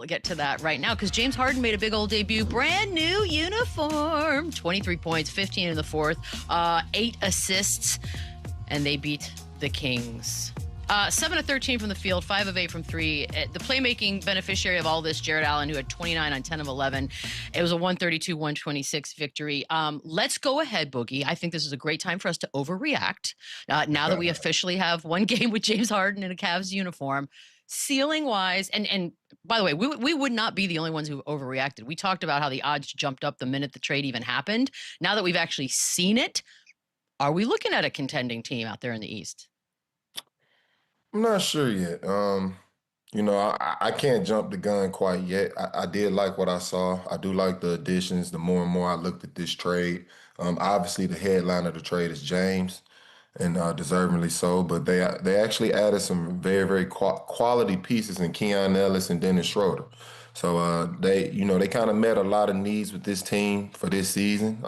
We'll get to that right now because James Harden made a big old debut. Brand new uniform. 23 points, 15 in the fourth, 8 assists, and they beat the Kings. 7 of 13 from the field, 5 of 8 from 3. The playmaking beneficiary of all this, Jared Allen, who had 29 on 10 of 11. It was a 132-126 victory. Let's go ahead, Boogie. I think this is a great time for us to overreact. Now that we officially have one game with James Harden in a Cavs uniform. Ceiling-wise, and by the way, we would not be the only ones who overreacted. We talked about how the odds jumped up the minute the trade even happened. Now that we've actually seen it, are we looking at a contending team out there in the East? I'm not sure yet. I can't jump the gun quite yet. I did like what I saw. I do like the additions. The more and more I looked at this trade, obviously the headline of the trade is James, and deservingly so. But they actually added some very very quality pieces in Keon Ellis and Dennis Schroeder. So they kind of met a lot of needs with this team for this season.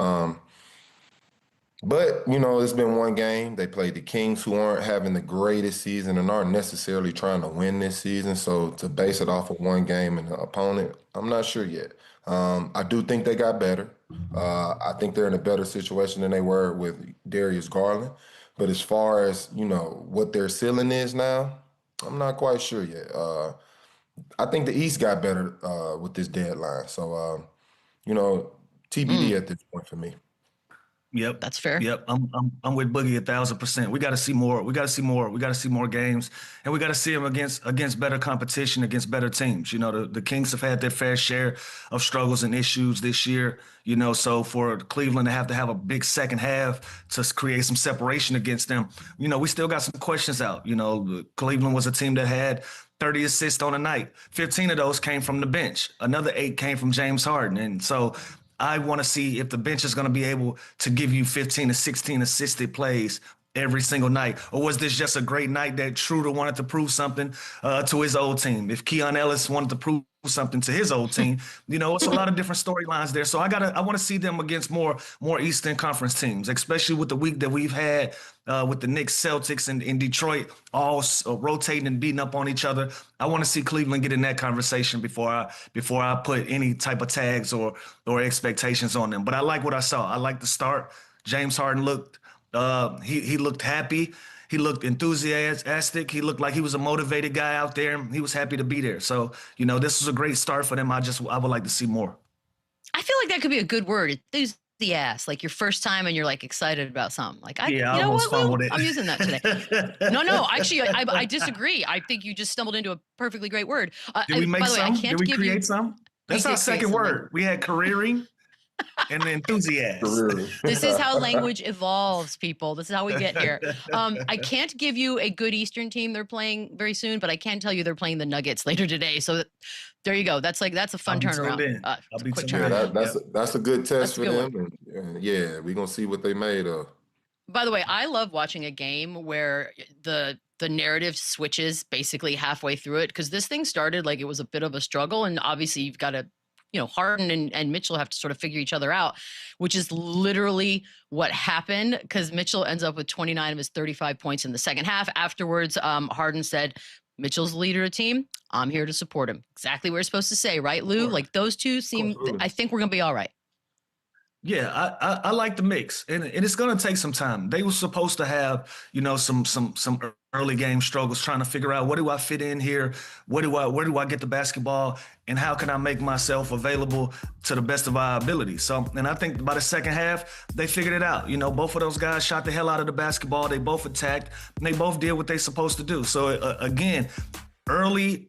But, it's been one game. They played the Kings, who aren't having the greatest season and aren't necessarily trying to win this season. So to base it off of one game and an opponent, I'm not sure yet. I do think they got better. I think they're in a better situation than they were with Darius Garland. But as far as, what their ceiling is now, I'm not quite sure yet. I think the East got better with this deadline. So, TBD at this point for me. Yep, that's fair. Yep, I'm with Boogie 1,000%. We got to see more. We got to see more. We got to see more games, and we got to see them against better competition, against better teams. The Kings have had their fair share of struggles and issues this year. So for Cleveland to have a big second half to create some separation against them, we still got some questions out. Cleveland was a team that had 30 assists on a night. 15 of those came from the bench. Another 8 came from James Harden, and so I want to see if the bench is going to be able to give you 15 to 16 assisted plays every single night. Or was this just a great night that Schroeder wanted to prove something to his old team? If Keon Ellis wanted to prove something to his old team, it's a lot of different storylines there. So I want to see them against more Eastern Conference teams, especially with the week that we've had with the Knicks, Celtics, and in Detroit all rotating and beating up on each other. I want to see Cleveland get in that conversation before I put any type of tags or expectations on them. But I like what I saw. I like the start. James Harden looked he looked happy. He looked enthusiastic. He looked like he was a motivated guy out there. He was happy to be there. So, this was a great start for them. I would like to see more. I feel like that could be a good word. Enthusiast, like your first time and you're like excited about something. Like, I almost fumbled it. I'm using that today. No, actually, I disagree. I think you just stumbled into a perfectly great word. Did we make some? Did we create some? That's our second word. We had careering. And enthusiasm. This is how language evolves, people. This is how we get here. I can't give you a good Eastern team they're playing very soon, but I can tell you they're playing the Nuggets later today. So there you go. That's a fun turnaround. Quick turnaround. That's a good test for them. And we're gonna see what they made of. By the way, I love watching a game where the narrative switches basically halfway through it, because this thing started like it was a bit of a struggle, and obviously you've got to Harden and Mitchell have to sort of figure each other out, which is literally what happened, because Mitchell ends up with 29 of his 35 points in the second half. Afterwards, Harden said, Mitchell's the leader of the team. I'm here to support him. Exactly what we're supposed to say, right, Lou? Like those two seem, I think we're going to be all right. Yeah, I like the mix, and it's going to take some time. They were supposed to have, some early game struggles trying to figure out, what do I fit in here? Where do I get the basketball, and how can I make myself available to the best of our ability? So, and I think by the second half, they figured it out. Both of those guys shot the hell out of the basketball. They both attacked, and they both did what they're supposed to do. So again, early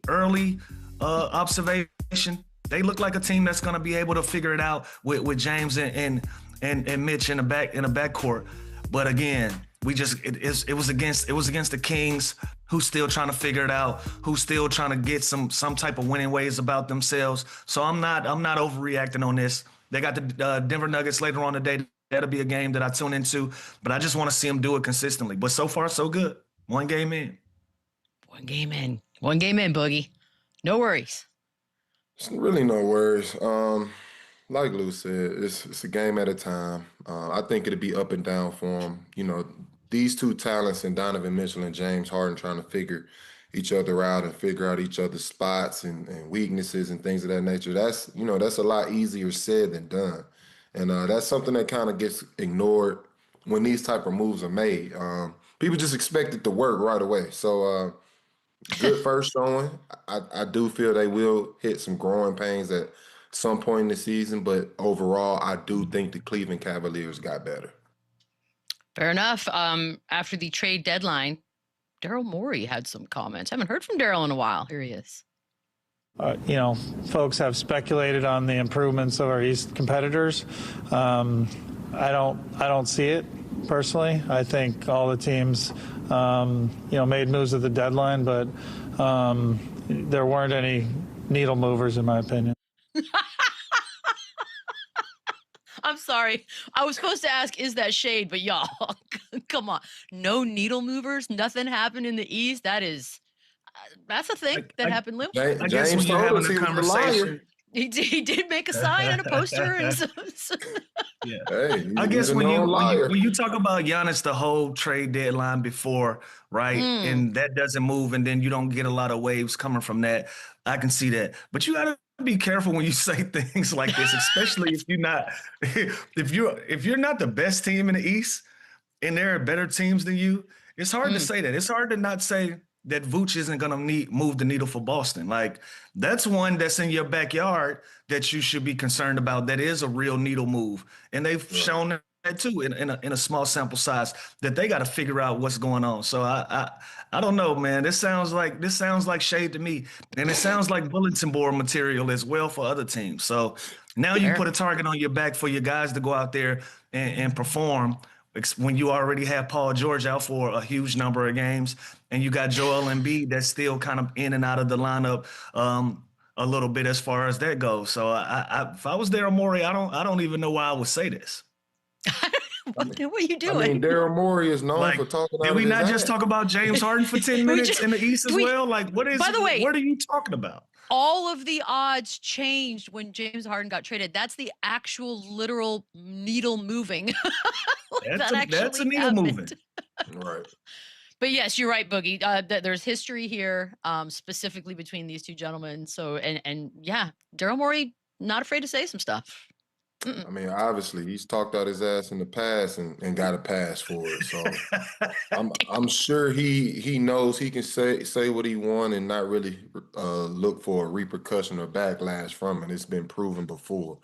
observation. They look like a team that's going to be able to figure it out with James and Mitch in the backcourt. But again, it was against the Kings, who's still trying to figure it out, who's still trying to get some type of winning ways about themselves. So I'm not overreacting on this. They got the Denver Nuggets later on today. That'll be a game that I tune into, but I just want to see them do it consistently. But so far, so good. One game in, Boogie. No worries. It's really no worries. Like Lou said, it's a game at a time. I think it'll be up and down for them. These two talents, and Donovan Mitchell and James Harden, trying to figure each other out and figure out each other's spots and weaknesses and things of that nature. That's, that's a lot easier said than done. And that's something that kind of gets ignored when these type of moves are made. People just expect it to work right away. So good first showing. I do feel they will hit some growing pains at some point in the season, but overall, I do think the Cleveland Cavaliers got better. Fair enough. After the trade deadline, Daryl Morey had some comments. I haven't heard from Daryl in a while. Here he is. Folks have speculated on the improvements of our East competitors. I don't see it personally. I think all the teams, made moves at the deadline, but there weren't any needle movers, in my opinion. I'm sorry. I was supposed to ask, is that shade? But y'all, come on. No needle movers. Nothing happened in the East. That's a thing that happened. Lil. I guess when you're having a conversation, he did make a sign and a poster. And yeah. Hey, I guess when you talk about Giannis, the whole trade deadline before, right? And that doesn't move, and then you don't get a lot of waves coming from that. I can see that. But you gotta be careful when you say things like this, especially if you're not the best team in the East and there are better teams than you. It's hard to say that. It's hard to not say that Vooch isn't going to move the needle for Boston. Like, that's one that's in your backyard that you should be concerned about. That is a real needle move. And they've shown that too in a small sample size, that they got to figure out what's going on. So I don't know, man. This sounds like shade to me. And it sounds like bulletin board material as well for other teams. So now you put a target on your back for your guys to go out there and perform when you already have Paul George out for a huge number of games, and you got Joel Embiid that's still kind of in and out of the lineup a little bit as far as that goes. So if I was Daryl Morey, I don't even know why I would say this. What are you doing? I mean, Daryl Morey is known for talking about. Did we not just talk about James Harden for 10 minutes in the East as well? Like, what is? By the way, what are you talking about? All of the odds changed when James Harden got traded. That's the actual literal needle moving. That's a needle moving. Right. But yes, you're right, Boogie. There's history here, specifically between these two gentlemen. So, and yeah, Daryl Morey, not afraid to say some stuff. I mean, obviously, he's talked out his ass in the past and got a pass for it. So I'm sure he knows he can say what he wants and not really look for a repercussion or backlash from it. It's been proven before.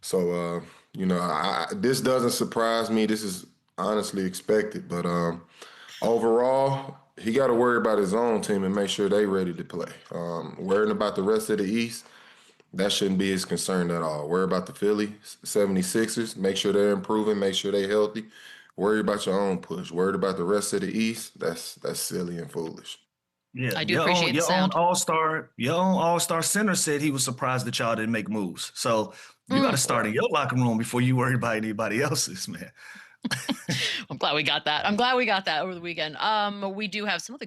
So this doesn't surprise me. This is honestly expected. But overall, he got to worry about his own team and make sure they're ready to play. Worrying about the rest of the East, that shouldn't be his concern at all. Worry about the Philly 76ers. Make sure they're improving. Make sure they're healthy. Worry about your own push. Worried about the rest of the East, that's silly and foolish. Yeah, I do appreciate the your sound. Your own all-star center said he was surprised that y'all didn't make moves. So you got to start in your locker room before you worry about anybody else's, man. I'm glad we got that. I'm glad we got that over the weekend. We do have some other